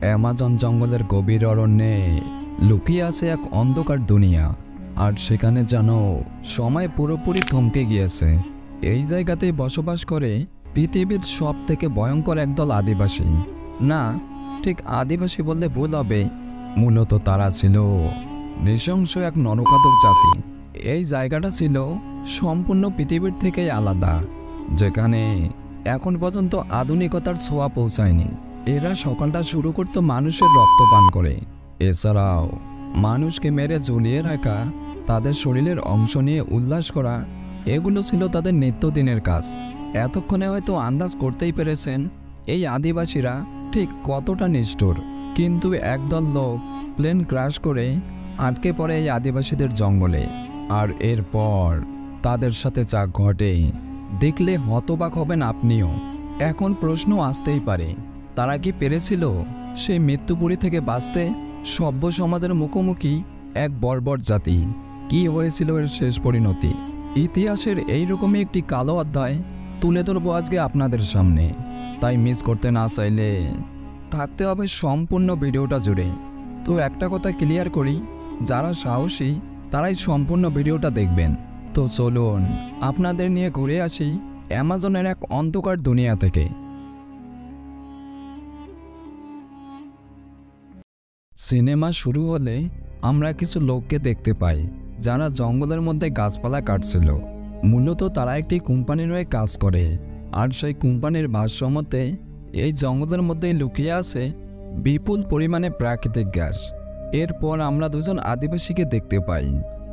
Amazon জঙ্গলের গভীর অরণ্যে লুকিয়ে আছে এক অন্ধকার দুনিয়া। আর সেখানে যেন সময় পুরোপুরি থমকে গিয়েছে। এই জায়গাতেই বসবাস করে পৃথিবীর সব থেকে ভয়ঙ্কর একদল আদিবাসী। না, ঠিক আদিবাসী বললে ভুল হবে। মূলত তারা ছিল নৃশংস এক নরঘাতক জাতি। এই জায়গাটা ছিল সম্পূর্ণ পৃথিবীর থেকেই আলাদা, যেখানে এখন পর্যন্ত আধুনিকতার ছোঁয়া পৌঁছায়নি। এরা সকালটা শুরু করত মানুষের রক্তপান করে। এছাড়াও মানুষকে মেরে ঝুলিয়ে রাখা, তাদের শরীরের অংশ নিয়ে উল্লাস করা, এগুলো ছিল তাদের নিত্যদিনের কাজ। এতক্ষণে হয়তো আন্দাজ করতেই পেরেছেন এই আদিবাসীরা ঠিক কতটা নিষ্ঠুর। কিন্তু একদল লোক প্লেন ক্র্যাশ করে আটকে পড়ে এই আদিবাসীদের জঙ্গলে। আর এরপর তাদের সাথে যা ঘটে দেখলে হতবাক হবেন আপনিও। এখন প্রশ্ন আসতেই পারে, তারা কি পেরেছিল সেই মৃত্যুপুরী থেকে বাঁচতে? সভ্য সমাজের মুখোমুখি এক বর্বর জাতি, কি হয়েছিল এর শেষ পরিণতি? ইতিহাসের এইরকমই একটি কালো অধ্যায় তুলে ধরবো আজকে আপনাদের সামনে। তাই মিস করতে না চাইলে থাকতে হবে সম্পূর্ণ ভিডিওটা জুড়ে। তো একটা কথা ক্লিয়ার করি, যারা সাহসী তারাই সম্পূর্ণ ভিডিওটা দেখবেন। তো চলুন আপনাদের নিয়ে ঘুরে আসি অ্যামাজনের এক অন্ধকার দুনিয়া থেকে। সিনেমা শুরু হলে আমরা কিছু লোককে দেখতে পাই যারা জঙ্গলের মধ্যে গাছপালা কাটছিল। মূলত তারা একটি কোম্পানির হয়ে কাজ করে। আর সেই কোম্পানির ভারসাম্যতে এই জঙ্গলের মধ্যে লুকিয়ে আছে বিপুল পরিমাণে প্রাকৃতিক গ্যাস। এরপর আমরা দুজন আদিবাসীকে দেখতে পাই,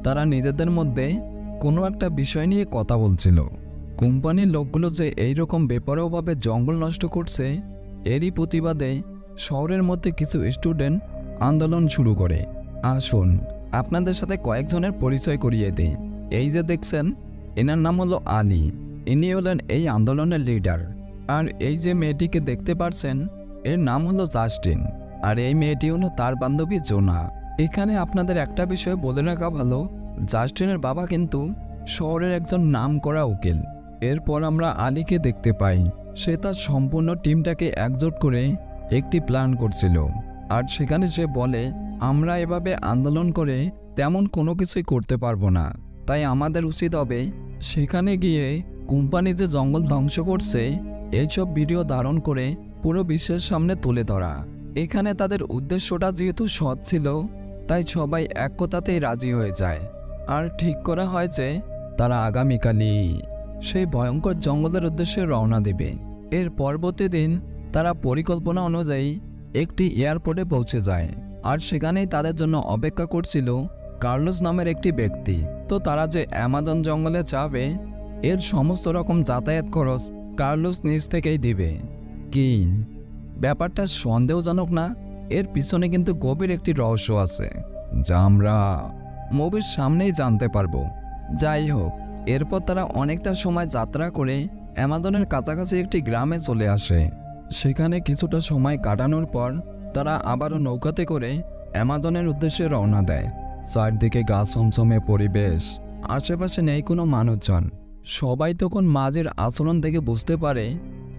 তারা নিজেদের মধ্যে কোনো একটা বিষয় নিয়ে কথা বলছিল। কোম্পানির লোকগুলো যে এইরকম বেপরোয়াভাবে জঙ্গল নষ্ট করছে, এরই প্রতিবাদে শহরের মধ্যে কিছু স্টুডেন্ট আন্দোলন শুরু করে। আসুন আপনাদের সাথে কয়েকজনের পরিচয় করিয়ে দিই। এই যে দেখছেন, এনার নাম হলো আলী, ইনি হলেন এই আন্দোলনের লিডার। আর এই যে মেয়েটিকে দেখতে পারছেন, এর নাম হলো জাস্টিন। আর এই মেয়েটি হলো তার বান্ধবী জোনা। এখানে আপনাদের একটা বিষয় বলে রাখা ভালো, জাস্টিনের বাবা কিন্তু শহরের একজন নামকরা উকিল। এরপর আমরা আলীকে দেখতে পাই, সে তার সম্পূর্ণ টিমটাকে একজোট করে একটি প্ল্যান করছিল। আর সেখানে সে বলে, আমরা এভাবে আন্দোলন করে তেমন কোনো কিছুই করতে পারবো না, তাই আমাদের উচিত হবে সেখানে গিয়ে কোম্পানি যে জঙ্গল ধ্বংস করছে এইসব ভিডিও ধারণ করে পুরো বিশ্বের সামনে তুলে ধরা। এখানে তাদের উদ্দেশ্যটা যেহেতু সৎ ছিল, তাই সবাই এক কথাতেই রাজি হয়ে যায়। আর ঠিক করা হয় যে তারা আগামীকালই সেই ভয়ঙ্কর জঙ্গলের উদ্দেশ্যে রওনা দেবে। এর পরবর্তী দিন তারা পরিকল্পনা অনুযায়ী একটি এয়ারপোর্টে পৌঁছে যায়। আর সেখানেই তাদের জন্য অপেক্ষা করছিল কার্লোস নামের একটি ব্যক্তি। তো তারা যে অ্যামাজন জঙ্গলে যাবে, এর সমস্ত রকম যাতায়াত খরচ কার্লোস নিজ থেকেই দিবে। কি ব্যাপারটা সন্দেহজনক না? এর পিছনে কিন্তু গভীর একটি রহস্য আছে, যা আমরা মুভির সামনেই জানতে পারবো। যাই হোক, এরপর তারা অনেকটা সময় যাত্রা করে অ্যামাজনের কাছাকাছি একটি গ্রামে চলে আসে। সেখানে কিছুটা সময় কাটানোর পর তারা আবারও নৌকাতে করে অ্যামাজনের উদ্দেশ্যে রওনা দেয়। চারদিকে গা ছমছমে পরিবেশ, আশেপাশে নেই কোনো মানুষজন। সবাই তখন মাঝের আচরণ থেকে বুঝতে পারে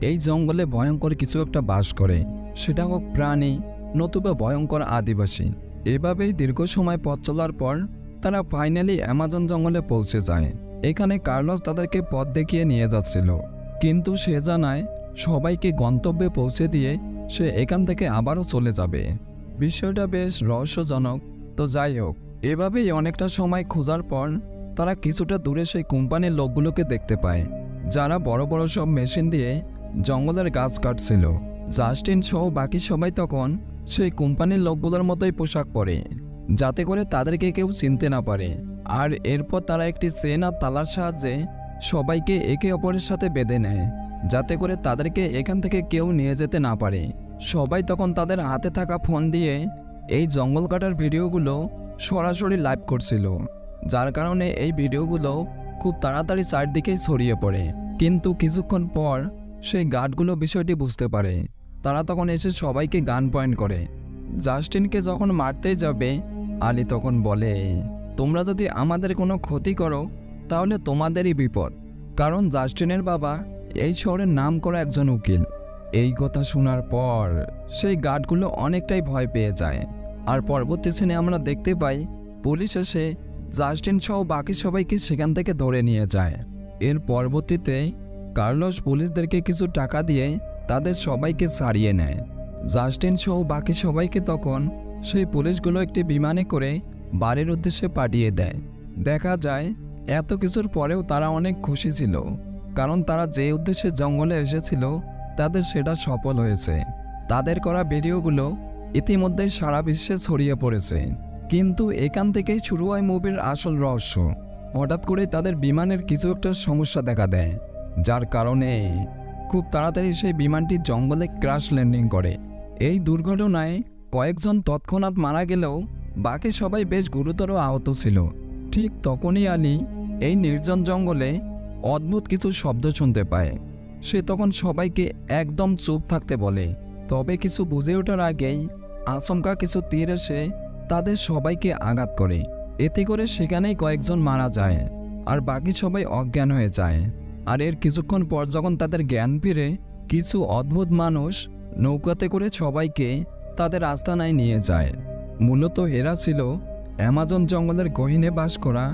এই জঙ্গলে ভয়ঙ্কর কিছু একটা বাস করে, সেটা হোক প্রাণী নতুবা ভয়ঙ্কর আদিবাসী। এভাবেই দীর্ঘ সময় পথ চলার পর তারা ফাইনালি অ্যামাজন জঙ্গলে পৌঁছে যায়। এখানে কার্লোস তাদেরকে পথ দেখিয়ে নিয়ে যাচ্ছিল, কিন্তু সে জানায় সবাইকে গন্তব্যে পৌঁছে দিয়ে সে এখান থেকে আবারও চলে যাবে। বিষয়টা বেশ রহস্যজনক। তো যাই হোক, এভাবেই অনেকটা সময় খোঁজার পর তারা কিছুটা দূরে সেই কোম্পানির লোকগুলোকে দেখতে পায়, যারা বড় বড় সব মেশিন দিয়ে জঙ্গলের গাছ কাটছিল। জাস্টিন সহ বাকি সবাই তখন সেই কোম্পানির লোকগুলোর মতোই পোশাক পরে, যাতে করে তাদেরকে কেউ চিনতে না পারে। আর এরপর তারা একটি চেন আর তালার সাহায্যে সবাইকে একে অপরের সাথে বেঁধে নেয়, যাতে করে তাদেরকে এখান থেকে কেউ নিয়ে যেতে না পারে। সবাই তখন তাদের হাতে থাকা ফোন দিয়ে এই জঙ্গল কাটার ভিডিওগুলো সরাসরি লাইভ করছিল, যার কারণে এই ভিডিওগুলো খুব তাড়াতাড়ি চারদিকেই ছড়িয়ে পড়ে। কিন্তু কিছুক্ষণ পর সেই গার্ডগুলো বিষয়টি বুঝতে পারে। তারা তখন এসে সবাইকে গান পয়েন্ট করে। জাস্টিনকে যখন মারতেই যাবে, আলী তখন বলে, তোমরা যদি আমাদের কোনো ক্ষতি করো তাহলে তোমাদেরই বিপদ, কারণ জাস্টিনের বাবা এই শহরের নাম করা একজন উকিল। এই কথা শোনার পর সেই গার্ডগুলো অনেকটাই ভয় পেয়ে যায়। আর পরবর্তী সিনে আমরা দেখতে পাই পুলিশ এসে জাস্টিন সহ বাকি সবাইকে সেখান থেকে ধরে নিয়ে যায়। এর পরবর্তীতে কার্লোস পুলিশদেরকে কিছু টাকা দিয়ে তাদের সবাইকে ছাড়িয়ে নেয়। জাস্টিন সহ বাকি সবাইকে তখন সেই পুলিশগুলো একটি বিমানে করে বাড়ির উদ্দেশ্যে পাঠিয়ে দেয়। দেখা যায় এত কিছুর পরেও তারা অনেক খুশি ছিল, কারণ তারা যে উদ্দেশ্যে জঙ্গলে এসেছিল তাদের সেটা সফল হয়েছে। তাদের করা ভিডিওগুলো ইতিমধ্যেই সারা বিশ্বে ছড়িয়ে পড়েছে। কিন্তু এখান থেকেই শুরু হয় মুভির আসল রহস্য। হঠাৎ করে তাদের বিমানের কিছু একটা সমস্যা দেখা দেয়, যার কারণে খুব তাড়াতাড়ি সেই বিমানটি জঙ্গলে ক্র্যাশ ল্যান্ডিং করে। এই দুর্ঘটনায় কয়েকজন তৎক্ষণাৎ মারা গেলেও বাকি সবাই বেশ গুরুতর আহত ছিল। ঠিক তখনই আলী এই নির্জন জঙ্গলে অদ্ভুত কিছু শব্দ শুনতে পায়। সে তখন সবাইকে একদম চুপ থাকতে বলে। তবে কিছু বুঝে ওঠার আগেই আচমকা কিছু তীর এসে তাদের সবাইকে আঘাত করে। এতে করে সেখানেই কয়েকজন মারা যায় আর বাকি সবাই অজ্ঞান হয়ে যায়। আর এর কিছুক্ষণ পর যখন তাদের জ্ঞান ফিরে, কিছু অদ্ভুত মানুষ নৌকাতে করে সবাইকে তাদের আস্তানায় নিয়ে যায়। মূলত এরা ছিল অ্যামাজন জঙ্গলের গহীনে বাস করা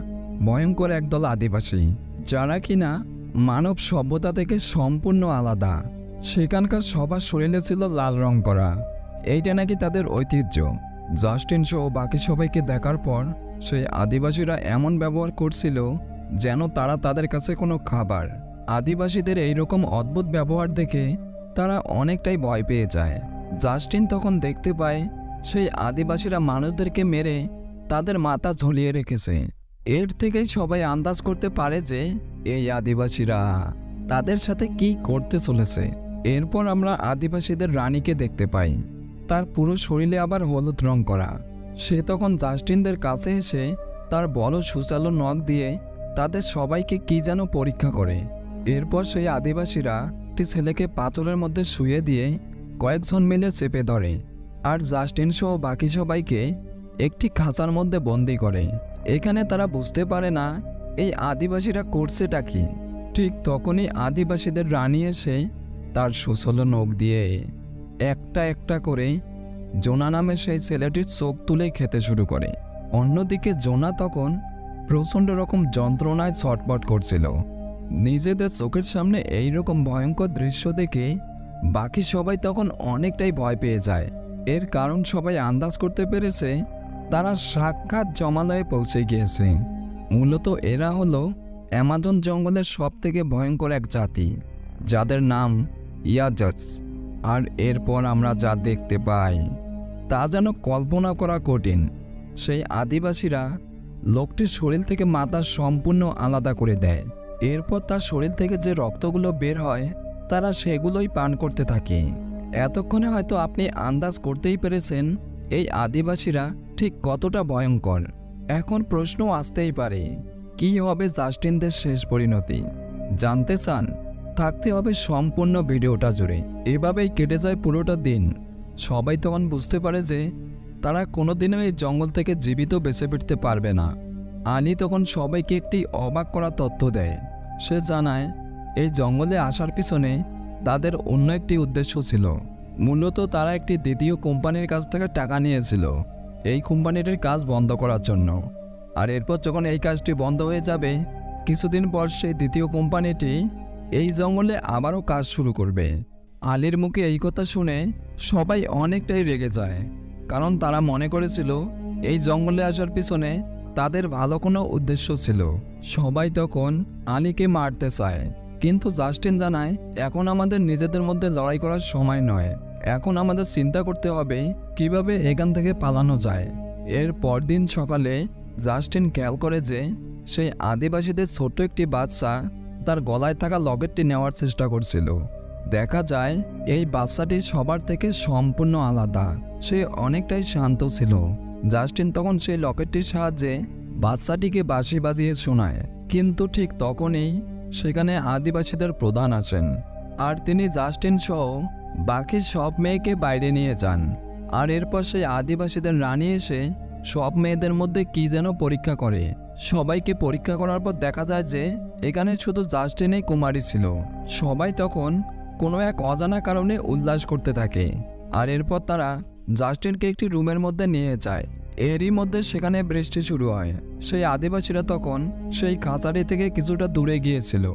ভয়ঙ্কর একদল আদিবাসী, যারা কিনা মানব সভ্যতা থেকে সম্পূর্ণ আলাদা। সেখানকার সবার শরীরে ছিল লাল রং করা। এইটা নাকি তাদের ঐতিহ্য। জাস্টিন সহ বাকি সবাইকে দেখার পর সেই আদিবাসীরা এমন ব্যবহার করছিল যেন তারা তাদের কাছে কোনো খাবার। আদিবাসীদের এইরকম অদ্ভুত ব্যবহার দেখে তারা অনেকটাই ভয় পেয়ে যায়। জাস্টিন তখন দেখতে পায় সেই আদিবাসীরা মানুষদেরকে মেরে তাদের মাথা ঝুলিয়ে রেখেছে। এর থেকেই সবাই আন্দাজ করতে পারে যে এই আদিবাসীরা তাদের সাথে কি করতে চলেছে। এরপর আমরা আদিবাসীদের রানীকে দেখতে পাই। তার পুরো শরীরে আবার হলুদ রং করা। সে তখন জাস্টিনদের কাছে এসে তার বড় সুচালো নখ দিয়ে তাদের সবাইকে কি যেন পরীক্ষা করে। এরপর সেই আদিবাসীরা একটি ছেলেকে পাথরের মধ্যে শুয়ে দিয়ে কয়েকজন মিলে চেপে ধরে আর জাস্টিন সহ বাকি সবাইকে একটি খাঁচার মধ্যে বন্দি করে। এখানে তারা বুঝতে পারে না এই আদিবাসীরা করছেটা কি। ঠিক তখনই আদিবাসীদের রানী এসে তার সুচলো নখ দিয়ে একটা একটা করে জোনা নামে সেই ছেলেটির চোখ তুলে খেতে শুরু করে। অন্যদিকে জোনা তখন প্রচণ্ড রকম যন্ত্রণায় ছটপট করছিল। নিজেদের চোখের সামনে এই রকম ভয়ঙ্কর দৃশ্য দেখে বাকি সবাই তখন অনেকটাই ভয় পেয়ে যায়। এর কারণ সবাই আন্দাজ করতে পেরেছে তারা সাক্ষাৎ জমালয়ে পৌঁছে গিয়েছে। মূলত এরা হলো অ্যামাজন জঙ্গলের সবথেকে ভয়ঙ্কর এক জাতি, যাদের নাম ইয়াজাস। আর এরপর আমরা যা দেখতে পাই তা যেন কল্পনা করা কঠিন। সেই আদিবাসীরা লোকটির শরীর থেকে মাথা সম্পূর্ণ আলাদা করে দেয়। এরপর তার শরীর থেকে যে রক্তগুলো বের হয় তারা সেগুলোই পান করতে থাকে। এতক্ষণে হয়তো আপনি আন্দাজ করতেই পেরেছেন এই আদিবাসীরা ঠিক কতটা ভয়ঙ্কর। এখন প্রশ্ন আসতেই পারে, কি হবে জাস্টিনদের শেষ পরিণতি? জানতে চান? থাকতে হবে সম্পূর্ণ ভিডিওটা জুড়ে। এভাবেই কেটে যায় পুরোটা দিন। সবাই তখন বুঝতে পারে যে তারা কোনোদিনও এই জঙ্গল থেকে জীবিত বেঁচে ফিরতে পারবে না। আলী তখন সবাইকে একটি অবাক করা তথ্য দেয়। সে জানায় এই জঙ্গলে আসার পিছনে তাদের অন্য একটি উদ্দেশ্য ছিল। মূলত তারা একটি দ্বিতীয় কোম্পানির কাছ থেকে টাকা নিয়েছিল এই কোম্পানিটির কাজ বন্ধ করার জন্য। আর এরপর যখন এই কাজটি বন্ধ হয়ে যাবে, কিছুদিন পর সেই দ্বিতীয় কোম্পানিটি এই জঙ্গলে আবারও কাজ শুরু করবে। আলীর মুখে এই কথা শুনে সবাই অনেকটাই রেগে যায়, কারণ তারা মনে করেছিল এই জঙ্গলে আসার পিছনে তাদের ভালো কোনো উদ্দেশ্য ছিল। সবাই তখন আলীকে মারতে চায়, কিন্তু জাস্টিন জানায় এখন আমাদের নিজেদের মধ্যে লড়াই করার সময় নয়। এখন আমাদের চিন্তা করতে হবে কিভাবে এখান থেকে পালানো যায়। এর পরদিন সকালে জাস্টিন খেয়াল করে যে সেই আদিবাসীদের ছোট্ট একটি বাচ্চা তার গলায় থাকা লকেটটি নেওয়ার চেষ্টা করছিল। দেখা যায় এই বাচ্চাটি সবার থেকে সম্পূর্ণ আলাদা। সে অনেকটাই শান্ত ছিল। জাস্টিন তখন সেই লকেটটির সাহায্যে বাচ্চাটিকে বাঁশি বাজিয়ে শোনায়। কিন্তু ঠিক তখনই সেখানে আদিবাসীদের প্রধান আসেন আর তিনি জাস্টিন সহ বাকি সব মেয়েকে বাইরে নিয়ে যান। আর এরপর সেই আদিবাসীদের রানী এসে সব মেয়েদের মধ্যে কি যেন পরীক্ষা করে। সবাইকে পরীক্ষা করার পর দেখা যায় যে এখানে শুধু জাস্টিনই কুমারী ছিল। সবাই তখন কোনো এক অজানা কারণে উল্লাস করতে থাকে। আর এরপর তারা জাস্টিনকে একটি রুমের মধ্যে নিয়ে যায়। এরই মধ্যে সেখানে বৃষ্টি শুরু হয়। সেই আদিবাসীরা তখন সেই খাঁচারি থেকে কিছুটা দূরে গিয়েছিল,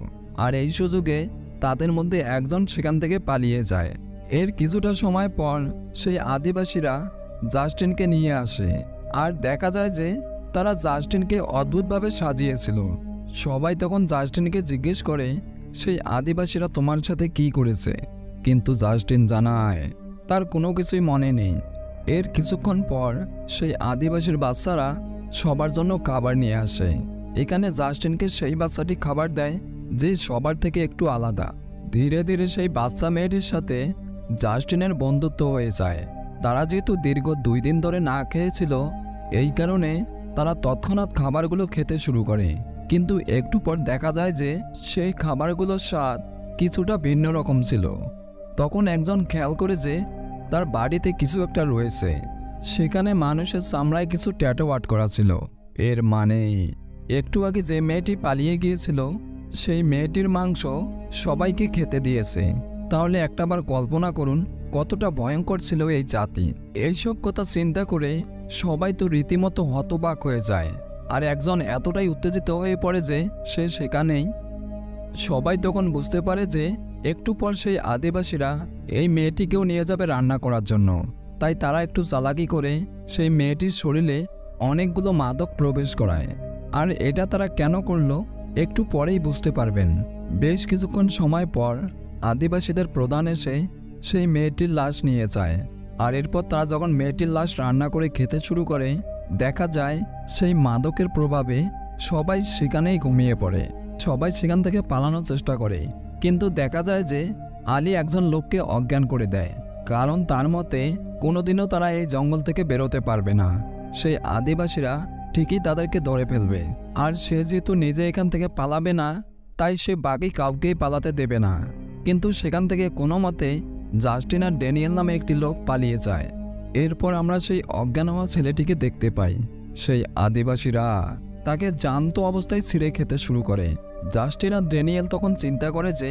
আর এই সুযোগে তাদের মধ্যে একজন সেখান থেকে পালিয়ে যায়। এর কিছুটা সময় পর সেই আদিবাসীরা জাস্টিনকে নিয়ে আসে, আর দেখা যায় যে তারা জাস্টিনকে অদ্ভুতভাবে সাজিয়েছিল। সবাই তখন জাস্টিনকে জিজ্ঞেস করে সেই আদিবাসীরা তোমার সাথে কি করেছে, কিন্তু জাস্টিন জানায় তার কোনো কিছুই মনে নেই। এর কিছুক্ষণ পর সেই আদিবাসীর বাচ্চারা সবার জন্য খাবার নিয়ে আসে। এখানে জাস্টিনকে সেই বাচ্চাটি খাবার দেয় যে সবার থেকে একটু আলাদা। ধীরে ধীরে সেই বাচ্চা মেয়েটির সাথে জাস্টিনের বন্ধুত্ব হয়ে যায়। তারা যেহেতু দীর্ঘ 2 দিন ধরে না খেয়েছিল, এই কারণে তারা তৎক্ষণাৎ খাবারগুলো খেতে শুরু করে। কিন্তু একটু পর দেখা যায় যে সেই খাবারগুলোর স্বাদ কিছুটা ভিন্ন রকম ছিল। তখন একজন খেয়াল করে যে তার বাড়িতে কিছু একটা রয়েছে। সেখানে মানুষের চামড়ায় কিছু ট্যাটু আর্ট করা ছিল। এর মানে একটু আগে যে মেয়েটি পালিয়ে গিয়েছিল সেই মেয়েটির মাংস সবাইকে খেতে দিয়েছে। তাহলে একটাবার কল্পনা করুন কতটা ভয়ঙ্কর ছিল এই জাতি। এইসব কথা চিন্তা করে সবাই তো রীতিমতো হতবাক হয়ে যায়, আর একজন এতটাই উত্তেজিত হয়ে পড়ে যে সে সেখানেই। সবাই তখন বুঝতে পারে যে একটু পর সেই আদিবাসীরা এই মেয়েটিকেও নিয়ে যাবে রান্না করার জন্য। তাই তারা একটু চালাকি করে সেই মেয়েটির শরীরে অনেকগুলো মাদক প্রবেশ করায়। আর এটা তারা কেন করলো একটু পরেই বুঝতে পারবেন। বেশ কিছুক্ষণ সময় পর আদিবাসীদের প্রধান এসে সেই মেয়েটির লাশ নিয়ে যায়। আর এরপর তারা যখন মেয়েটির লাশ রান্না করে খেতে শুরু করে, দেখা যায় সেই মাদকের প্রভাবে সবাই সেখানেই ঘুমিয়ে পড়ে। সবাই সেখান থেকে পালানোর চেষ্টা করে, কিন্তু দেখা যায় যে আলী একজন লোককে অজ্ঞান করে দেয়, কারণ তার মতে কোনোদিনও তারা এই জঙ্গল থেকে বেরোতে পারবে না। সেই আদিবাসীরা ঠিকই তাদেরকে ধরে ফেলবে। আর সে যেহেতু নিজে এখান থেকে পালাবে না, তাই সে বাকি কাউকেই পালাতে দেবে না। কিন্তু সেখান থেকে কোনো মতে জাস্টিন আর ড্যানিয়েল নামে একটি লোক পালিয়ে যায়। এরপর আমরা সেই অজ্ঞান হওয়া ছেলেটিকে দেখতে পাই। সেই আদিবাসীরা তাকে জ্যান্ত অবস্থায় ছিঁড়ে খেতে শুরু করে। জাস্টিন আর ড্যানিয়েল তখন চিন্তা করে যে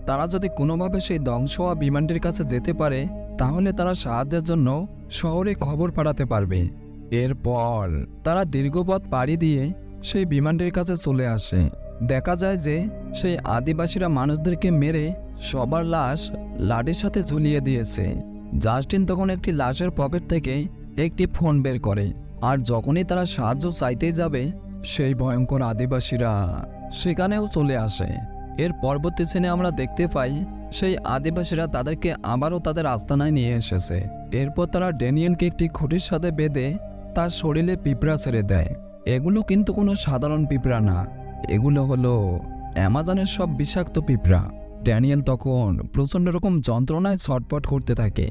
তারা যদি কোনোভাবে সেই ধ্বংস হওয়া বিমানটির কাছে যেতে পারে, তাহলে তারা সাহায্যের জন্য শহরে খবর পাঠাতে পারবে। এরপর তারা দীর্ঘপথ পাড়ি দিয়ে সেই বিমানটির কাছে চলে আসে। দেখা যায় যে সেই আদিবাসীরা মানুষদেরকে মেরে সবার লাশ লাঠির সাথে ঝুলিয়ে দিয়েছে। জাস্টিন তখন একটি লাশের পকেট থেকে একটি ফোন বের করে, আর যখনই তারা সাহায্য চাইতে যাবে সেই ভয়ঙ্কর আদিবাসীরা সেখানেও চলে আসে। এর পরবর্তী সিনে আমরা দেখতে পাই সেই আদিবাসীরা তাদেরকে আবারও তাদের আস্তানায় নিয়ে এসেছে। এরপর তারা ড্যানিয়েলকে একটি খুঁটির সাথে বেঁধে তার শরীরে পিঁপড়া ছেড়ে দেয়। এগুলো কিন্তু কোনো সাধারণ পিঁপড়া না, এগুলো হলো অ্যামাজনের সব বিষাক্ত পিঁপড়া। ড্যানিয়েল তখন প্রচণ্ড রকম যন্ত্রণায় ছটপট করতে থাকে,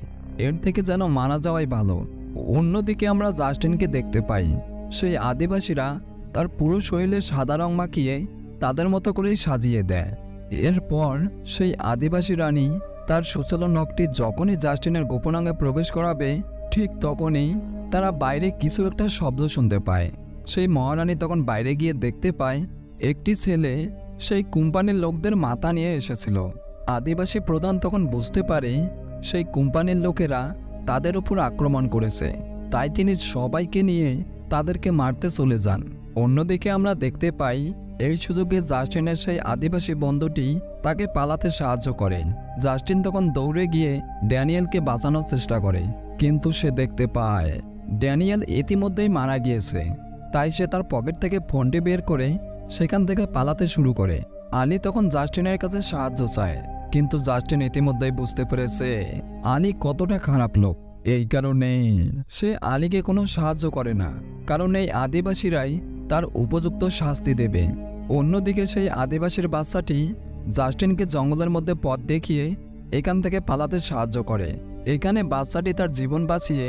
এর থেকে যেন মারা যাওয়াই ভালো। অন্যদিকে আমরা জাস্টিনকে দেখতে পাই সেই আদিবাসীরা তার পুরো শরীরে সাদা রং মাখিয়ে তাদের মতো করেই সাজিয়ে দেয়। এরপর সেই আদিবাসী রানী তার সুচল নখটি যখনই জাস্টিনের গোপনাঙ্গে প্রবেশ করাবে, ঠিক তখনই তারা বাইরে কিছু একটা শব্দ শুনতে পায়। সেই মহারানী তখন বাইরে গিয়ে দেখতে পায় একটি ছেলে সেই কোম্পানির লোকদের মাথা নিয়ে এসেছিল। আদিবাসী প্রধান তখন বুঝতে পারে সেই কোম্পানির লোকেরা তাদের উপর আক্রমণ করেছে, তাই তিনি সবাইকে নিয়ে তাদেরকে মারতে চলে যান। অন্যদিকে আমরা দেখতে পাই এই সুযোগে জাস্টিনের সেই আদিবাসী বন্ধুটি তাকে পালাতে সাহায্য করে। জাস্টিন তখন দৌড়ে গিয়ে ড্যানিয়েলকে বাঁচানোর চেষ্টা করে, কিন্তু সে দেখতে পায় ড্যানিয়েল ইতিমধ্যেই মারা গিয়েছে। তাই সে তার পকেট থেকে ফোনটি বের করে সেখান থেকে পালাতে শুরু করে। আলী তখন জাস্টিনের কাছে সাহায্য চায়, কিন্তু জাস্টিন ইতিমধ্যেই বুঝতে পেরেছে আলী কতটা খারাপ লোক। এই কারণে সে আলীকে কোনো সাহায্য করে না, কারণ এই আদিবাসীরাই তার উপযুক্ত শাস্তি দেবে। অন্যদিকে সেই আদিবাসীর বাচ্চাটি জাস্টিনকে জঙ্গলের মধ্যে পথ দেখিয়ে এখান থেকে পালাতে সাহায্য করে। এখানে বাচ্চাটি তার জীবন বাঁচিয়ে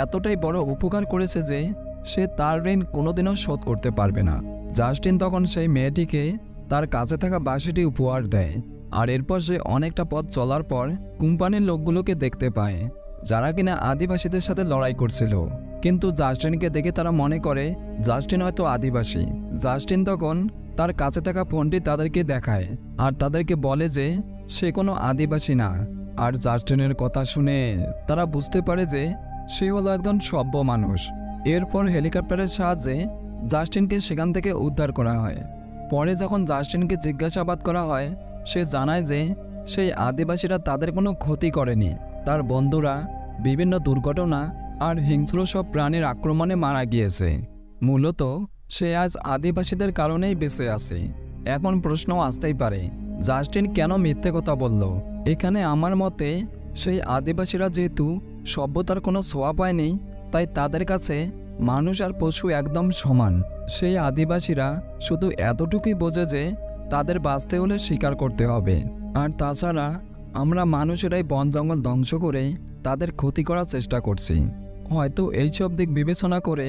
এতটাই বড় উপকার করেছে যে সে তার ঋণ কোনোদিনও শোধ করতে পারবে না। জাস্টিন তখন সেই মেয়েটিকে তার কাছে থাকা বাঁশিটি উপহার দেয়। আর এরপর সে অনেকটা পথ চলার পর কোম্পানির লোকগুলোকে দেখতে পায়, যারা কিনা আদিবাসীদের সাথে লড়াই করছিল। কিন্তু জাস্টিনকে দেখে তারা মনে করে জাস্টিন হয়তো আদিবাসী। জাস্টিন তখন তার কাছে থাকা ফোনটি তাদেরকে দেখায় আর তাদেরকে বলে যে সে কোনো আদিবাসী না। আর জাস্টিনের কথা শুনে তারা বুঝতে পারে যে সে হলো একজন সভ্য মানুষ। এরপর হেলিকপ্টারের সাহায্যে জাস্টিনকে সেখান থেকে উদ্ধার করা হয়। পরে যখন জাস্টিনকে জিজ্ঞাসাবাদ করা হয়, সে জানায় যে সেই আদিবাসীরা তাদের কোনো ক্ষতি করেনি। তার বন্ধুরা বিভিন্ন দুর্ঘটনা আর হিংস্র সব প্রাণীর আক্রমণে মারা গিয়েছে। মূলত সে আজ আদিবাসীদের কারণেই বেঁচে আছে। এখন প্রশ্ন আসতেই পারে, জাস্টিন কেন মিথ্যে কথা বলল? এখানে আমার মতে সেই আদিবাসীরা যেহেতু সভ্যতার কোনো ছোঁয়া পায়নি, তাই তাদের কাছে মানুষ আর পশু একদম সমান। সেই আদিবাসীরা শুধু এতটুকুই বোঝে যে তাদের বাঁচতে হলে শিকার করতে হবে। আর তাছাড়া আমরা মানুষেরাই বন জঙ্গল ধ্বংস করে তাদের ক্ষতি করার চেষ্টা করছি। হয়তো এইসব দিক বিবেচনা করে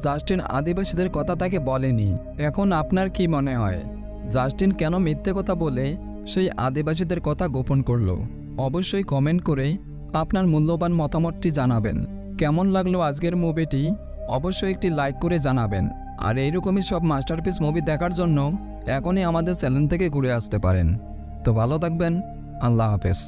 জাস্টিন আদিবাসীদের কথা তাকে বলেনি। এখন আপনার কি মনে হয়, জাস্টিন কেন মিথ্যে কথা বলে সেই আদিবাসীদের কথা গোপন করলো? অবশ্যই কমেন্ট করে আপনার মূল্যবান মতামতটি জানাবেন। কেমন লাগলো আজকের মুভিটি অবশ্যই একটি লাইক করে জানাবেন। আর এইরকমই সব মাস্টারপিস মুভি দেখার জন্য এখনই আমাদের চ্যানেল থেকে ঘুরে আসতে পারেন। তো ভালো থাকবেন। আল্লাহ হাফেজ।